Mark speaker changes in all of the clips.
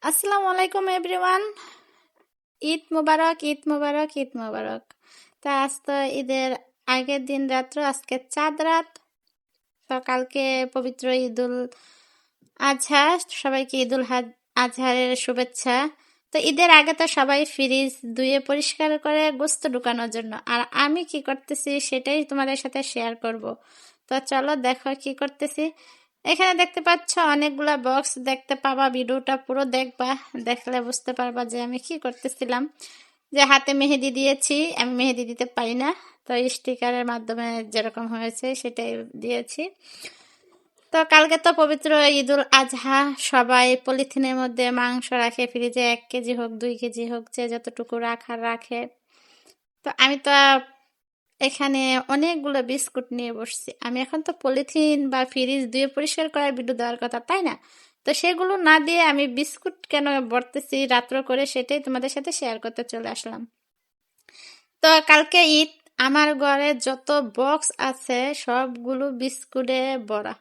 Speaker 1: আসসালামু আলাইকুম এভরিওয়ান। ঈদ মুবারক, ঈদ মুবারক, ঈদ মুবারক। তা আজ তো ঈদের আগের দিন রাত্র, আজকে চাঁদ রাত। তো কালকে পবিত্র ঈদুল আজহা, সবাইকে আজহারের শুভেচ্ছা। তো ঈদের আগে তো সবাই ফ্রিজ ধুয়ে পরিষ্কার করে গোস্ত ঢুকানোর জন্য, আর আমি কি করতেছি সেটাই তোমাদের সাথে শেয়ার করব। তো চলো দেখো কি করতেছি। এখানে দেখতে পাচ্ছ অনেকগুলা বক্স, দেখতে পাবা, ভিডিওটা পুরো দেখবা, দেখলে বুঝতে পারবা যে আমি কি করতেছিলাম। যে হাতে মেহেদি দিয়েছি, আমি মেহেদি দিতে পারি না, তো স্টিকারের মাধ্যমে যেরকম হয়েছে সেটাই দিয়েছি। তো কালকে তো পবিত্র ঈদুল আজহা, সবাই পলিথিনের মধ্যে মাংস রাখে ফ্রিজে, 1 কেজি হোক 2 কেজি হোক, যে যতটুকু রাখার রাখে। তো আমি তো এখানে অনেকগুলো বিস্কুট নিয়ে বসছি। আমি এখন তো পলিথিন বা ফ্রিজ ধুয়ে পরিষ্কার করার ভিডিও দেওয়ার কথা, তাই না? তো সেগুলো না দিয়ে আমি বিস্কুট কেন ভরতেছি রাত্র করে, সেটাই তোমাদের সাথে শেয়ার করতে চলে আসলাম। তো কালকে ঈদ, আমার ঘরে যত বক্স আছে সবগুলো বিস্কুটে ভরা।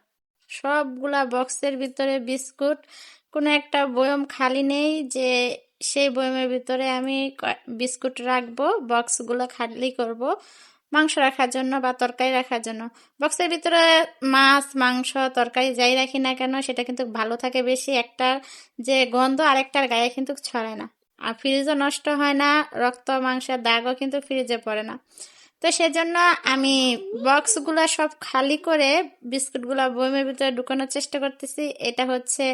Speaker 1: সবগুলা বক্সের ভিতরে বিস্কুট, কোনো একটা বয়ম খালি নেই যে সেই বয়মের ভিতরে আমি বিস্কুট রাখবো। বক্সগুলো খালি করব মাংস রাখার জন্য বা তরকারি রাখার জন্য। বক্সের ভিতরে মাছ, মাংস, তরকারি যাই রাখি না কেন সেটা কিন্তু ভালো থাকে বেশি। একটার যে গন্ধ আরেকটার গায়ে কিন্তু ছড়ায় না, আর ফ্রিজও নষ্ট হয় না, রক্ত মাংসের দাগও কিন্তু ফ্রিজে পড়ে না। তো সেজন্য আমি বক্সগুলো সব খালি করে বিস্কুটগুলো বয়মের ভিতরে ঢুকানোর চেষ্টা করতেছি। এটা হচ্ছে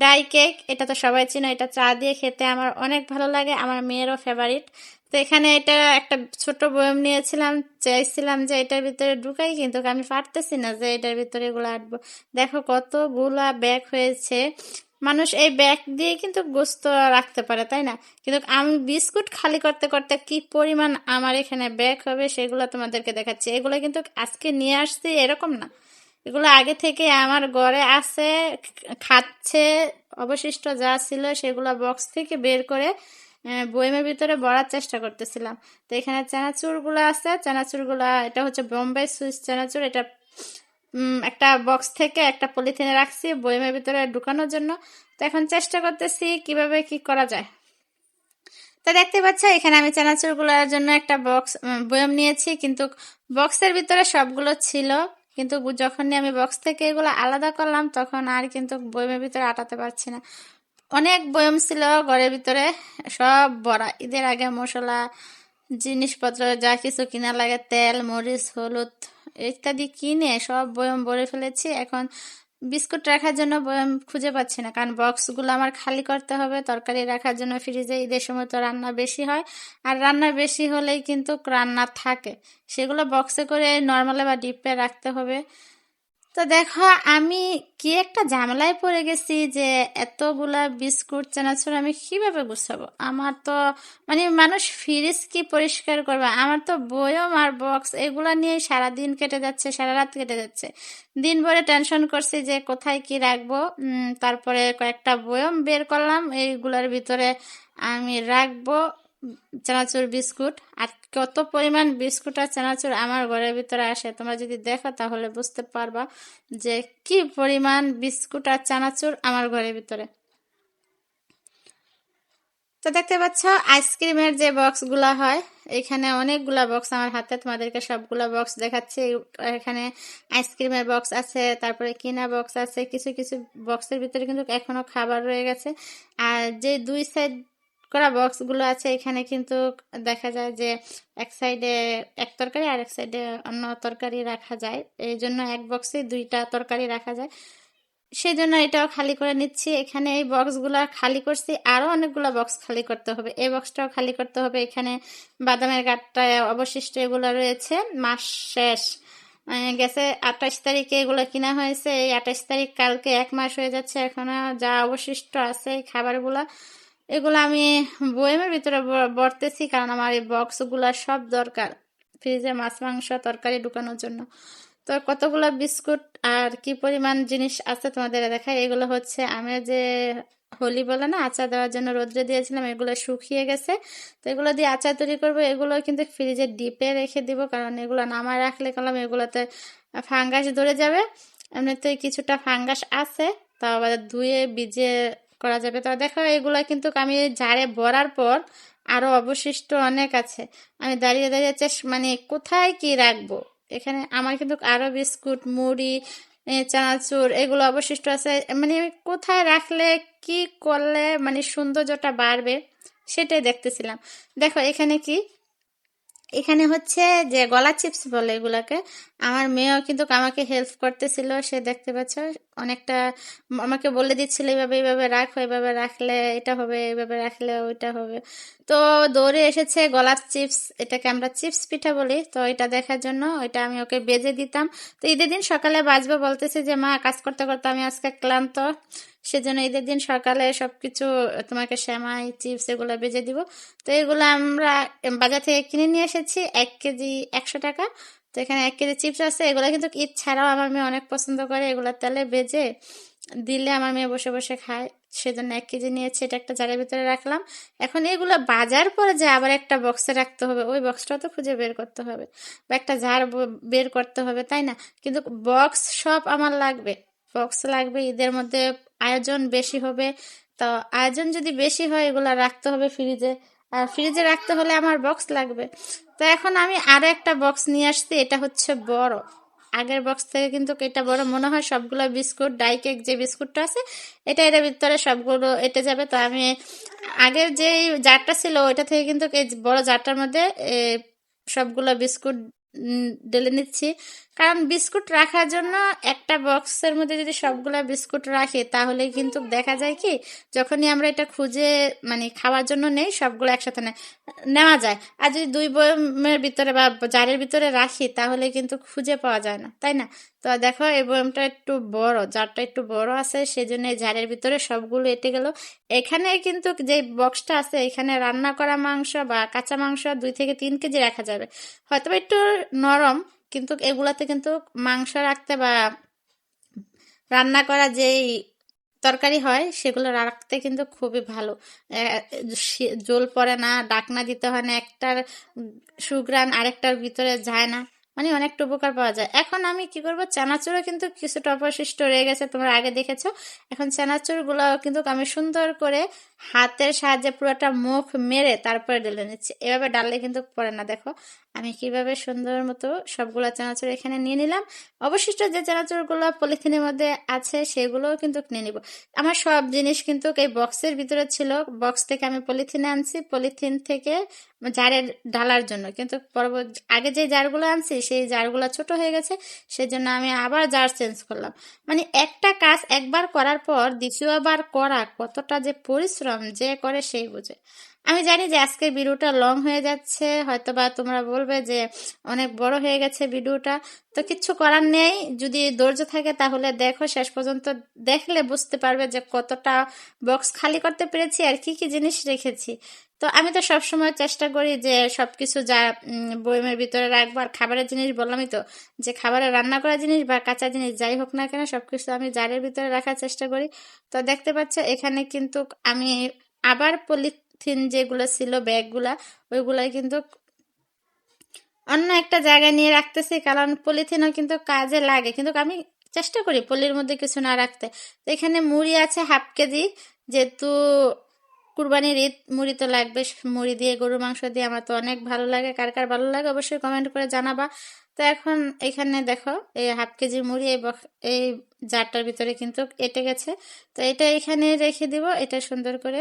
Speaker 1: ডাই কেক, এটা তো সবাই চিনো, এটা চা দিয়ে খেতে আমার অনেক ভালো লাগে, আমার মেয়েরও ফেভারিট। তো এখানে এটা একটা ছোট বয়ম নিয়েছিলাম, চাইছিলাম যে এটার ভিতরে ঢুকাই, কিন্তু আমি পারতেছি না যে এটার ভিতরে এগুলো আটবো। দেখো কতগুলা ব্যাগ হয়েছে। মানুষ এই ব্যাগ দিয়ে কিন্তু গোস্ত রাখতে পারে, তাই না? কিন্তু আমি বিস্কুট খালি করতে করতে কি পরিমাণ আমার এখানে ব্যাগ হবে সেগুলো তোমাদেরকে দেখাচ্ছি। এগুলো কিন্তু আজকে নিয়ে আসছি এরকম না, এগুলো আগে থেকে আমার ঘরে আছে, খাচ্ছে। অবশিষ্ট যা ছিল সেগুলো বক্স থেকে বের করে বয়মের ভিতরে ভরার চেষ্টা করতেছিলাম। তো এখানে চানাচুরগুলো আছে, চানাচুরগুলা এটা হচ্ছে বোম্বে সুইস চানাচুর। এটা একটা বক্স থেকে একটা পলিথিনে রাখছি বয়মের ভিতরে ঢুকানোর জন্য। তো এখন চেষ্টা করতেছি কিভাবে কি করা যায়। তো দেখতে পাচ্ছ এখানে আমি চানাচুর গুলার জন্য একটা বক্স বয়ম নিয়েছি, কিন্তু বক্সের ভিতরে সবগুলো ছিল। কিন্তু যখন আমি বক্স থেকে এগুলো আলাদা করলাম তখন আর কিন্তু বয়মের ভিতরে আটাতে পারছি না। অনেক বয়ম ছিল ঘরের ভিতরে, সব ভরা। ঈদের আগে মশলা জিনিসপত্র যা কিছু কিনা লাগে, তেল, মরিচ, হলুদ ইত্যাদি কিনে সব বয়ম ভরে ফেলেছি। এখন বিস্কুট রাখার জন্য বয়ম খুঁজে পাচ্ছি না, কারণ বক্সগুলো আমার খালি করতে হবে তরকারি রাখার জন্য ফ্রিজে। ঈদের সময় তো রান্না বেশি হয়, আর রান্না বেশি হলেই কিন্তু রান্না থাকে, সেগুলো বক্সে করে নর্মালে বা ডিপে রাখতে হবে। তো দেখো আমি কি একটা ঝামেলায় পড়ে গেছি যে এতগুলা বিস্কুট চানাচুর আমি কিভাবে গুছাবো। আমার তো মানে মানুষ ফ্রিজ কি পরিষ্কার করবে, আমার তো বয়ম আর বক্স এগুলা নিয়ে সারাদিন কেটে যাচ্ছে, সারা রাত কেটে যাচ্ছে। দিন ভরে টেনশন করছি যে কোথায় কি রাখবো। তারপরে কয়েকটা বয়ম বের করলাম, এইগুলার ভিতরে আমি রাখবো চানাচুর বিস্কুট। আর কত পরিমাণ বিস্কুট আর চানাচুর আমার ঘরের ভিতরে আসে তোমরা যদি দেখো তাহলে বুঝতে পারবা যে কি পরিমাণ বিস্কুট আর চানাচুর আমার ঘরের ভিতরে। তো দেখতে পাচ্ছ আইসক্রিমের যে বক্স গুলা হয়, এখানে অনেকগুলা বক্স আমার হাতে, তোমাদেরকে সবগুলা বক্স দেখাচ্ছি। এখানে আইসক্রিমের বক্স আছে, তারপরে কিনা বক্স আছে, কিছু কিছু বক্সের ভিতরে কিন্তু এখনো খাবার রয়ে গেছে। আর যে দুই সাইড করা বক্স গুলো আছে এখানে কিন্তু দেখা যায় যে এক সাইডে এক তরকারি আর এক সাইডে অন্য তরকারি রাখা যায়, এই জন্য এক বক্সে দুইটা তরকারি রাখা যায়। সেই জন্য এটাও খালি করে নিচ্ছি। এখানে এই বক্সগুলা খালি করছি, আরো অনেকগুলো বক্স খালি করতে হবে, এই বক্সটাও খালি করতে হবে। এখানে বাদামের গাঠটা অবশিষ্ট এগুলো রয়েছে, মাস শেষ গেছে 28 তারিখে এগুলো কিনা হয়েছে, এই 28 তারিখ, কালকে 1 মাস হয়ে যাচ্ছে। এখনো যা অবশিষ্ট আছে এই খাবারগুলা, এগুলো আমি বয়মের ভিতরে ভরতেছি, কারণ আমার এই বক্সগুলা সব দরকার ফ্রিজে মাছ মাংস তরকারি ঢুকানোর জন্য। তো কতগুলো বিস্কুট আর কি পরিমাণ জিনিস আছে তোমাদের দেখাই। এগুলো হচ্ছে আমি যে হোলি বলে না, আচার দেওয়ার জন্য রোদ্রে দিয়েছিলাম, এগুলো শুকিয়ে গেছে। তো এগুলো দিয়ে আচার তৈরি করবো। এগুলো কিন্তু ফ্রিজে ডিপে রেখে দিব, কারণ এগুলো নামায় রাখলে কলম এগুলোতে ফাঙ্গাস ধরে যাবে। এমনিতে কিছুটা ফাঙ্গাস আছে, তাও আবার ধুয়ে ভিজে করা যাবে। তো দেখো এগুলা কিন্তু আমি ঝাড়ে ভরার পর আরো অবশিষ্ট অনেক আছে। আমি দাঁড়িয়ে দাঁড়িয়ে মানে কোথায় কি রাখবো। এখানে আমার কিন্তু আরো বিস্কুট, মুড়ি, চানাচুর এগুলো অবশিষ্ট আছে। মানে আমি কোথায় রাখলে কি করলে মানে সৌন্দর্যটা বাড়বে সেটাই দেখতেছিলাম। দেখো এখানে কি, এখানে হচ্ছে যে গলা চিপস বলে এগুলাকে। আমার মেয়েও কিন্তু আমাকে হেল্প করতেছিল, সে দেখতে পাচ্ছ অনেকটা আমাকে বলে দিচ্ছিল এইভাবে এইভাবে রাখো, এইভাবে রাখলে এটা হবে, এইভাবে রাখলে ওইটা হবে। তো দৌড়ে এসেছে গলার চিপস, এটাকে আমরা চিপস পিঠা বলি, তো এটা দেখার জন্য ওইটা আমি ওকে বেজে দিতাম। তো ঈদের দিন সকালে বাজবে বলতেছে যে মা কাজ করতে করতে আমি আজকে ক্লান্ত, সেজন্য ঈদের দিন সকালে সবকিছু তোমাকে সেমাই চিপস এগুলো বেজে দিব। তো এগুলো আমরা বাজার থেকে কিনে নিয়ে এসেছি 1 কেজি 100 টাকা। তো এখানে 1 কেজি চিপস আছে। এগুলো কিন্তু ঈদ ছাড়াও আমার মেয়ে অনেক পছন্দ করে, এগুলো তেলে ভেজে দিলে আমার মেয়ে বসে বসে খায়, সেজন্য 1 কেজি নিয়েছি। এটা একটা জারের ভিতরে রাখলাম। এখন এগুলো বাজার পরে যে আবার একটা বক্সে রাখতে হবে, ওই বক্সটাও তো খুঁজে বের করতে হবে, বা একটা জার বের করতে হবে, তাই না? কিন্তু বক্স সব আমার লাগবে, বক্স লাগবে। ঈদের মধ্যে আয়োজন বেশি হবে, তো আয়োজন যদি বেশি হয় এগুলা রাখতে হবে ফ্রিজে, আর ফ্রিজে রাখতে হলে আমার বক্স লাগবে। তো এখন আমি আরো একটা বক্স নিয়ে আসছি, এটা হচ্ছে বড়, আগের বক্স থেকে কিন্তু এটা বড় মনে হয়। সবগুলো বিস্কুট, ডাই কেক যে বিস্কুটটা আছে এর ভিতরে সবগুলো এটে যাবে। তো আমি আগের যে জারটা ছিল ওইটা থেকে কিন্তু এই বড় জারটার মধ্যে সবগুলো বিস্কুট ঢেলে নিচ্ছি। কারণ বিস্কুট রাখার জন্য একটা বক্সের মধ্যে যদি সবগুলা বিস্কুট রাখি তাহলে কিন্তু দেখা যায় কি, যখনই আমরা এটা খুঁজে মানে খাওয়ার জন্য নেই সবগুলো একসাথে নেওয়া যায়। আর যদি 2 বয়মের ভিতরে বা জারের ভিতরে রাখি তাহলে কিন্তু খুঁজে পাওয়া যায় না, তাই না? তো দেখো এই বয়মটা একটু বড়, জারটা একটু বড় আছে, সেজন্য এই জারের ভিতরে সবগুলো এটে গেল। এখানে কিন্তু যে বক্সটা আছে এখানে রান্না করা মাংস বা কাঁচা মাংস 2 থেকে 3 কেজি রাখা যাবে, হয়তো একটু নরম, কিন্তু এগুলাতে কিন্তু মাংস রাখতে বা রান্না করা যেই তরকারি হয় সেগুলো রাখতে কিন্তু খুবই ভালো। জল পড়ে না, ডাকনা দিতে হয় না, একটার সুঘ্রাণ আরেকটার ভিতরে যায় না, মানে অনেকটা উপকার পাওয়া যায়। এখন আমি কি করব, চানাচুরও কিন্তু কিছুটা অবশিষ্ট রয়ে গেছে, তোমরা আগে দেখেছো। এখন চানাচুর গুলো কিন্তু আমি সুন্দর করে হাতের সাহায্যে পুরোটা মুখ মেরে তারপরে ঢেলে নিচ্ছি। এভাবে ডাললে কিন্তু পড়ে না। দেখো আমি কিভাবে সুন্দর মতো সবগুলা চানাচুর এখানে নিয়ে নিলাম। অবশিষ্ট যে চানাচুর গুলো পলিথিনের মধ্যে আছে সেগুলোও কিন্তু নিয়ে নিব। আমার সব জিনিস কিন্তু এই বক্সের ভিতরে ছিল, বক্স থেকে আমি পলিথিনে আনছি, পলিথিন থেকে জারে ঢালার জন্য। কিন্তু আগে যে জারগুলো আনছি সেই জারগুলো ছোট হয়ে গেছে, সেজন্য আমি আবার জার চেঞ্জ করলাম। মানে একটা কাজ একবার করার পর দ্বিতীয়বার করা কতটা যে পরিশ্রম যে করে সেই বুঝে। আমি জানি যে আজকের ভিডিওটা লং হয়ে যাচ্ছে, হয়তো বা তোমরা বলবে যে অনেক বড় হয়ে গেছে ভিডিওটা, তো কিচ্ছু করার নেই। যদি ধৈর্য থাকে তাহলে দেখো, শেষ পর্যন্ত দেখলে বুঝতে পারবে যে কতটা বক্স খালি করতে পেরেছি আর কি কি জিনিস রেখেছি। তো আমি তো সবসময় চেষ্টা করি যে সবকিছু যা বয়মের ভিতরে রাখবো। আর খাবারের জিনিস বললামই তো, যে খাবারের রান্না করা জিনিস বা কাঁচা জিনিস যাই হোক না কেন সবকিছু আমি জারের ভিতরে রাখার চেষ্টা করি। তো দেখতে পাচ্ছ এখানে কিন্তু আমি আবার পলিথিন যেগুলো ছিল ব্যাগগুলা, ওইগুলাই কিন্তু অন্য একটা জায়গায় নিয়ে রাখতেছি, কারণ পলিথিনও কিন্তু কাজে লাগে, কিন্তু আমি চেষ্টা করি পলির মধ্যে কিছু না রাখতে। তো এখানে মুড়ি আছে 1/2 কেজি, যেহেতু কুরবানির ঈদ, মুড়ি তো লাগবে। মুড়ি দিয়ে গরুর মাংস দিয়ে আমার তো অনেক ভালো লাগে, কার কার ভালো লাগে অবশ্যই কমেন্ট করে জানাবা। তো এখন এখানে দেখো এই 1/2 কেজি মুড়ি এই জারটার ভিতরে কিন্তু এঁটে গেছে। তো এটা এখানে রেখে দিব, এটা সুন্দর করে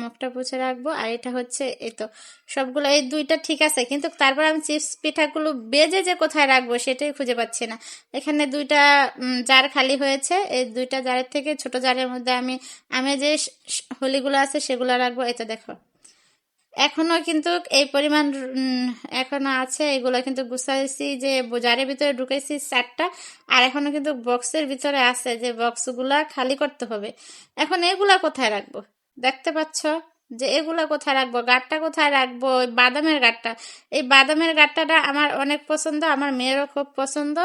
Speaker 1: মুখটা পুছে রাখবো। আর এটা হচ্ছে এই তো সবগুলো, এই দুইটা ঠিক আছে, কিন্তু তারপর আমি চিপস পিঠাগুলো বেজে যে কোথায় রাখবো সেটাই খুঁজে পাচ্ছি না। এখানে দুইটা জার খালি হয়েছে, এই দুইটা জারের থেকে ছোট জারের মধ্যে আমি আমি যে হোলিগুলো আছে সেগুলো রাখবো। এটা দেখো এখনো কিন্তু এই পরিমাণ এখনো আছে, এগুলো কিন্তু গুছাইছি যে জারের ভিতরে ঢুকেছি 4টা, আর এখনো কিন্তু বক্সের ভিতরে আছে যে বক্সগুলা খালি করতে হবে। এখন এগুলা কোথায় রাখবো, দেখতে পাচ্ছ যে এগুলা কোথায় রাখবো, গাঁটটা কোথায় রাখবো, ওই বাদামের গাঁটটা, এই বাদামের গাঁটটাটা আমার অনেক পছন্দ, আমার মেয়েরও খুব পছন্দ।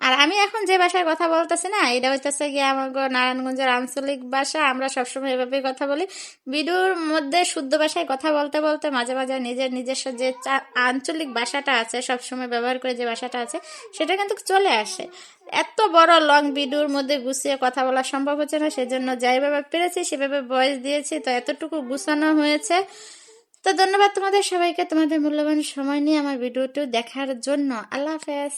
Speaker 1: আর আমি এখন যে ভাষায় কথা বলতেছি না, এটা হইতেছে গিয়ে আমার নারায়ণগঞ্জের আঞ্চলিক ভাষা। আমরা সবসময় এভাবেই কথা বলি। ভিডিওর মধ্যে শুদ্ধ ভাষায় কথা বলতে বলতে মাঝে মাঝে নিজস্ব যে আঞ্চলিক ভাষাটা আছে, সবসময় ব্যবহার করে যে ভাষাটা আছে, সেটা কিন্তু চলে আসে। এত বড় লং ভিডিওর মধ্যে গুছিয়ে কথা বলা সম্ভব হচ্ছে না, সেজন্য যেভাবে পেরেছি সেভাবে ভয়েস দিয়েছি, তো এতটুকু গুছানো হয়েছে। তো ধন্যবাদ তোমাদের সবাইকে, তোমাদের মূল্যবান সময় নিয়ে আমার ভিডিওটি দেখার জন্য। আল্লাহ হাফেজ।